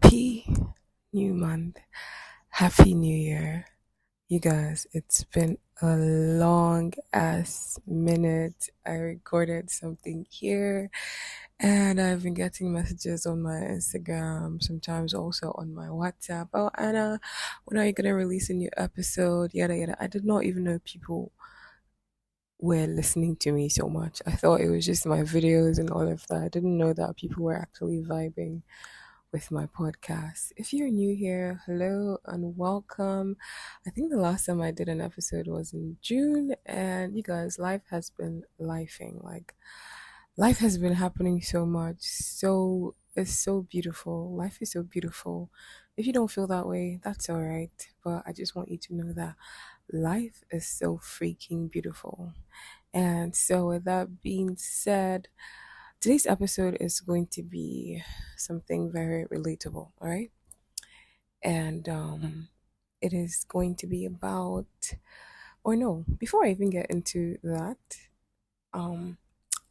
Happy new month. Happy new year. You guys, it's been a long ass minute. I recorded something here and I've been getting messages on my Instagram, sometimes also on my WhatsApp. Oh, Anna, when are you going to release a new episode? Yada, yada. I did not even know people were listening to me so much. I thought it was just my videos and all of that. I didn't know that people were actually vibing with my podcast. If you're new here, hello and welcome. I think the last time I did an episode was in June, and you guys, life has been lifing. Like, life has been happening so much. So, it's so beautiful. Life is so beautiful. If you don't feel that way, that's all right. But I just want you to know that life is so freaking beautiful. And so, with that being said, today's episode is going to be something very relatable, all right? And it is going to be about, or no, before I even get into that, um,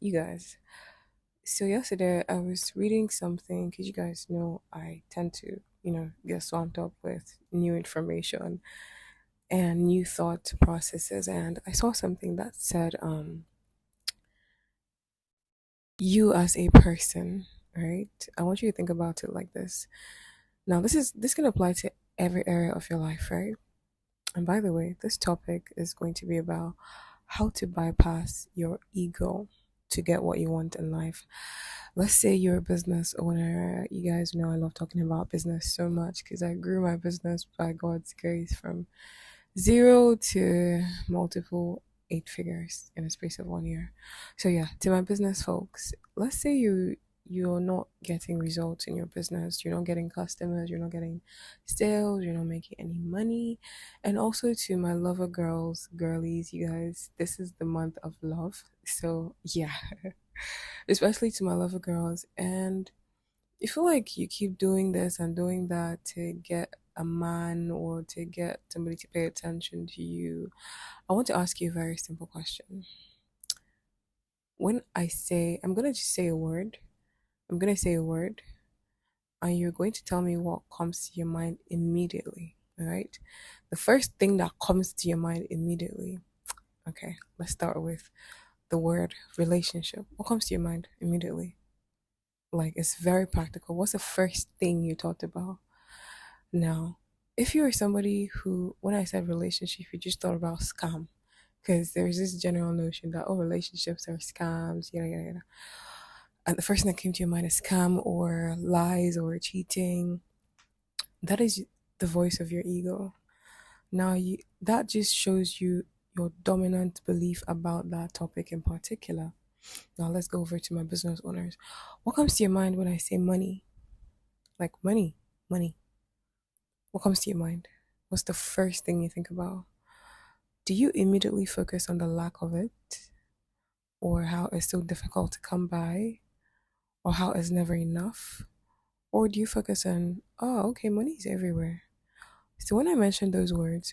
you guys. So yesterday I was reading something because you guys know I tend to, get swamped up with new information and new thought processes, and I saw something that said, you as a person, right? I want you to think about it like this. Now, this can apply to every area of your life, right? And by the way, this topic is going to be about how to bypass your ego to get what you want in life. Let's say you're a business owner. You guys know I love talking about business so much because I grew my business by God's grace from zero to multiple eight figures in the space of 1 year. So yeah, to my business folks, let's say you're not getting results in your business, you're not getting customers, you're not getting sales, you're not making any money. And also to my lover girls, girlies, you guys, this is the month of love. So yeah, especially to my lover girls. And you feel like you keep doing this and doing that to get a man or to get somebody to pay attention to you. I want to ask you a very simple question. When I say, I'm going to just say a word, I'm going to say a word, and you're going to tell me what comes to your mind immediately. All right. The first thing that comes to your mind immediately. Okay. Let's start with the word relationship. What comes to your mind immediately? Like, it's very practical. What's the first thing you thought about? Now, if you are somebody who, when I said relationship, you just thought about scam, because there's this general notion that, oh, relationships are scams, yada, yada, yada. And the first thing that came to your mind is scam or lies or cheating. That is the voice of your ego. Now, that just shows you your dominant belief about that topic in particular. Now, let's go over to my business owners. What comes to your mind when I say money? Like money, money. What comes to your mind? What's the first thing you think about? Do you immediately focus on the lack of it, or how it's so difficult to come by, or how it's never enough? Or do you focus on, oh, okay, money's everywhere? So when I mention those words,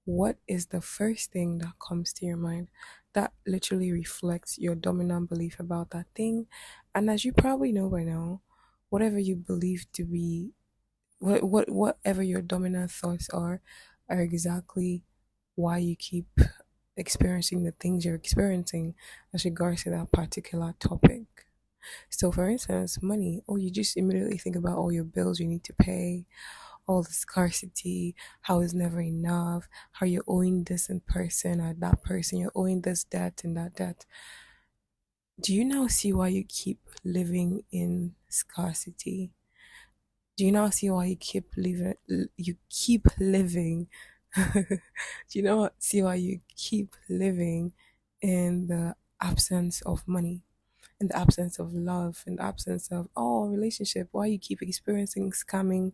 what is the first thing that comes to your mind? That literally reflects your dominant belief about that thing. And as you probably know by now, whatever you believe to be, whatever your dominant thoughts are exactly why you keep experiencing the things you're experiencing as regards to that particular topic. So, for instance, money. Oh, you just immediately think about all your bills you need to pay, all the scarcity, how it's never enough, how you're owing this in person or that person, you're owing this debt and that debt. Do you now see why you keep living in scarcity? Do you now see why you keep living do you now see why you keep living in the absence of money, in the absence of love, in the absence of relationship? Why you keep experiencing scamming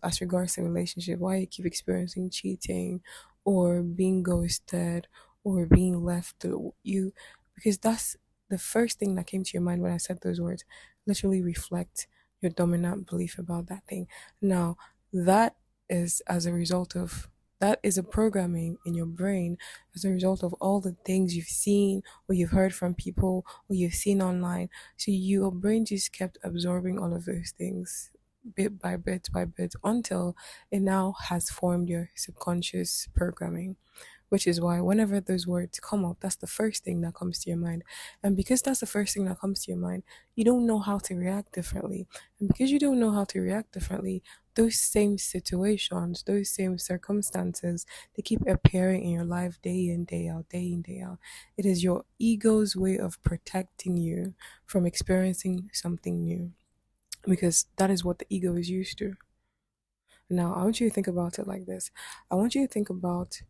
as regards to relationship? Why you keep experiencing cheating or being ghosted or being left to you? Because that's the first thing that came to your mind when I said those words. Literally reflect your dominant belief about that thing. Now, that is as a result of that is a programming in your brain as a result of all the things you've seen or you've heard from people or you've seen online. So your brain just kept absorbing all of those things. bit by bit until it now has formed your subconscious programming, which is why whenever those words come up, that's the first thing that comes to your mind. And because that's the first thing that comes to your mind, you don't know how to react differently. And because you don't know how to react differently, those same situations, those same circumstances, they keep appearing in your life day in, day out, day in, day out. It is your ego's way of protecting you from experiencing something new, because that is what the ego is used to. Now, I want you to think about it like this. I want you to think about,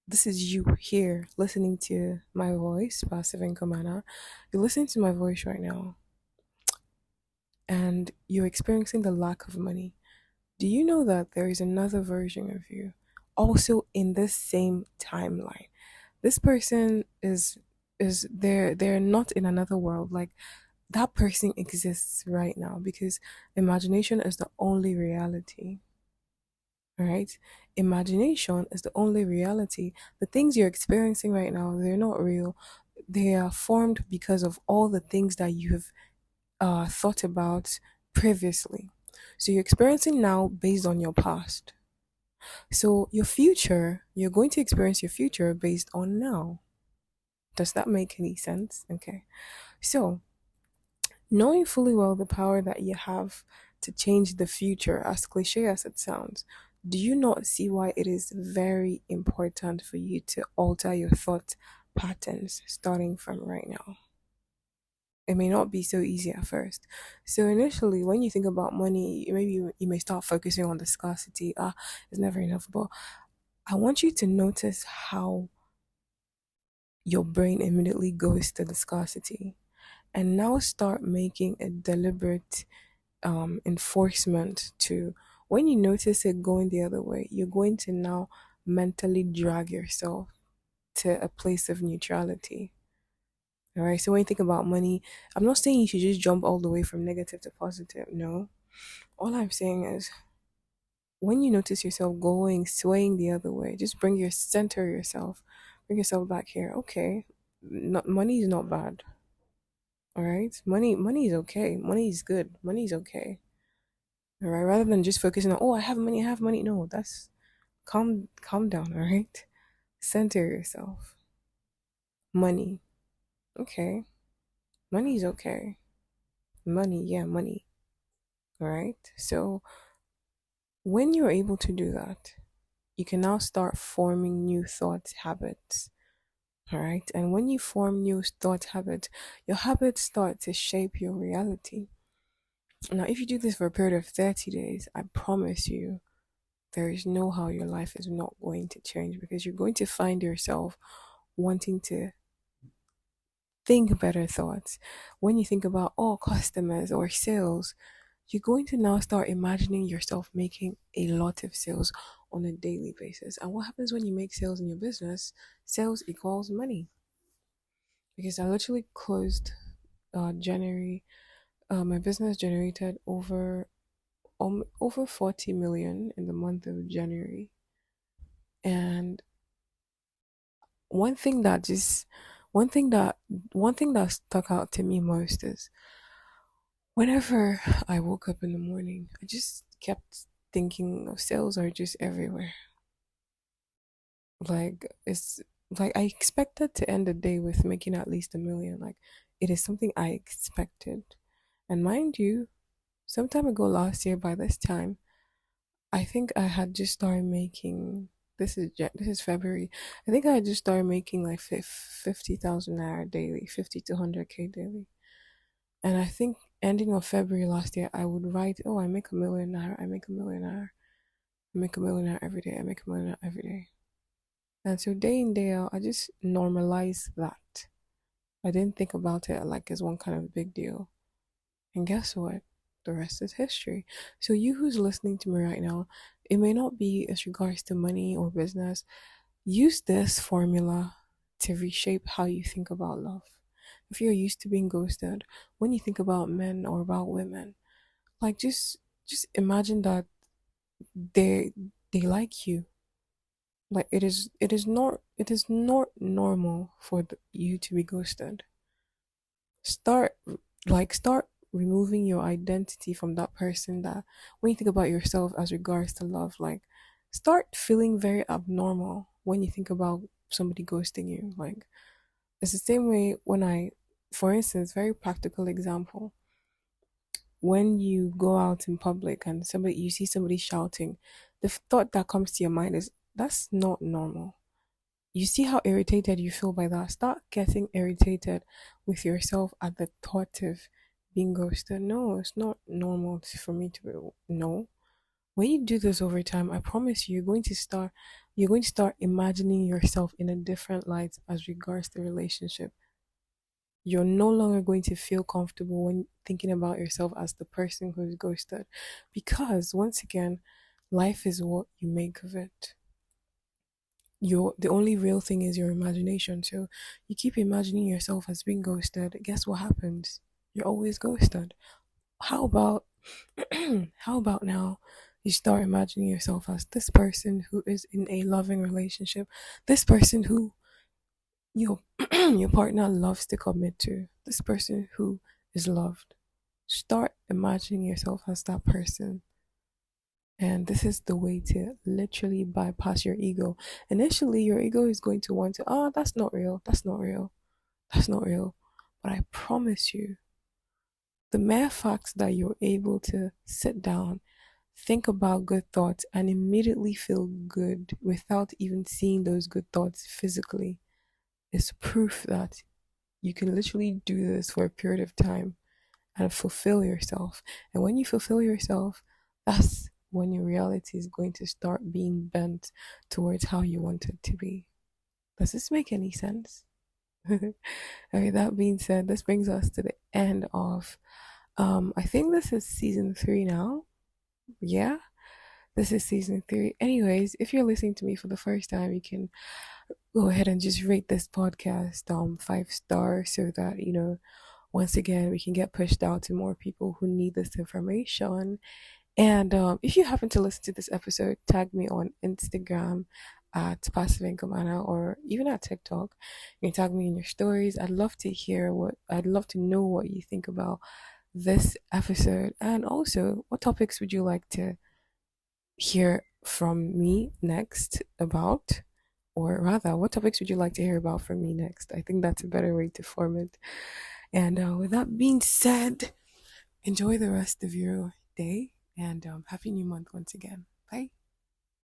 this is you here listening to my voice, passive income manner. You're listening to my voice right now and you're experiencing the lack of money. Do you know that there is another version of you also in this same timeline? This person is they're not in another world. Like, that person exists right now because imagination is the only reality. Right? Imagination is the only reality. The things you're experiencing right now, they're not real. They are formed because of all the things that you have thought about previously. So you're experiencing now based on your past. So your future, you're going to experience your future based on now. Does that make any sense? Okay. So knowing fully well the power that you have to change the future, as cliche as it sounds, do you not see why it is very important for you to alter your thought patterns starting from right now? It may not be so easy at first. So initially, when you think about money, maybe you may start focusing on the scarcity. It's never enough. But I want you to notice how your brain immediately goes to the scarcity, and now start making a deliberate enforcement to, when you notice it going the other way, you're going to now mentally drag yourself to a place of neutrality. All right. So when you think about money, I'm not saying you should just jump all the way from negative to positive. No. All I'm saying is, when you notice yourself going, swaying the other way, just center yourself, bring yourself back here. Okay. Not, money is not bad. All right. Money is okay. Money is good. Money is okay. All right. Rather than just focusing on, oh, I have money, I have money. No, that's, calm down. All right. Center yourself. Money. Okay. Money is okay. Money, yeah, money. All right. So when you're able to do that, you can now start forming new thought habits. All right. And when you form new thought habits, your habits start to shape your reality. Now, if you do this for a period of 30 days, I promise you, there is no how your life is not going to change, because you're going to find yourself wanting to think better thoughts. When you think about all customers or sales, you're going to now start imagining yourself making a lot of sales on a daily basis. And what happens when you make sales in your business? Sales equals money. Because I literally closed January. My business generated over 40 million in the month of January. And one thing that just one thing that stuck out to me most is, whenever I woke up in the morning, I just kept thinking of, sales are just everywhere. Like, it's like I expected to end the day with making at least 1 million. Like, it is something I expected. And mind you, some time ago last year by this time, I think I had just started making, this is February. I think I had just started making like 50,000 naira daily, 50 to 100K daily. And I think ending of February last year, I would write, oh, I make 1 million naira, I make 1 million naira, I make 1 million naira every day, I make 1 million naira every day. And so day in, day out, I just normalized that. I didn't think about it like as one kind of big deal. And guess what? The rest is history. So you who's listening to me right now, it may not be as regards to money or business. Use this formula to reshape how you think about love. If you're used to being ghosted, when you think about men or about women, like, just imagine that they they like you. Like, it is not normal for you to be ghosted. Start start removing your identity from that person, that when you think about yourself as regards to love, like start feeling very abnormal when you think about somebody ghosting you. Like it's the same way when for instance, very practical example, when you go out in public and somebody you see somebody shouting, the thought that comes to your mind is that's not normal. You see how irritated you feel by that. Start getting irritated with yourself at the thought of being ghosted. No, it's not normal for me to be. No. When you do this over time, I promise you, you're going to start imagining yourself in a different light as regards the relationship. You're no longer going to feel comfortable when thinking about yourself as the person who's ghosted. Because once again, life is what you make of it. The only real thing is your imagination. So you keep imagining yourself as being ghosted. Guess what happens? You're always ghosted. How about how about now you start imagining yourself as this person who is in a loving relationship, this person who your your partner loves to commit to, this person who is loved. Start imagining yourself as that person. And this is the way to literally bypass your ego. Initially, your ego is going to want to, oh, that's not real. That's not real. That's not real. But I promise you, the mere fact that you're able to sit down, think about good thoughts, and immediately feel good without even seeing those good thoughts physically is proof that you can literally do this for a period of time and fulfill yourself. And when you fulfill yourself, that's when your reality is going to start being bent towards how you want it to be. Does this make any sense? Okay, that being said, this brings us to the end of I think this is season 3 now. Yeah, this is season 3. Anyways, if you're listening to me for the first time, you can go ahead and just rate this podcast 5 stars so that once again we can get pushed out to more people who need this information. And if you happen to listen to this episode, tag me on Instagram at Passive Income Anna, or even at TikTok. You can tag me in your stories. I'd love to know what you think about this episode, and also what topics would you like to hear from me next about, or rather, what topics would you like to hear about from me next? I think that's a better way to form it. And with that being said, enjoy the rest of your day, and happy new month once again. Bye.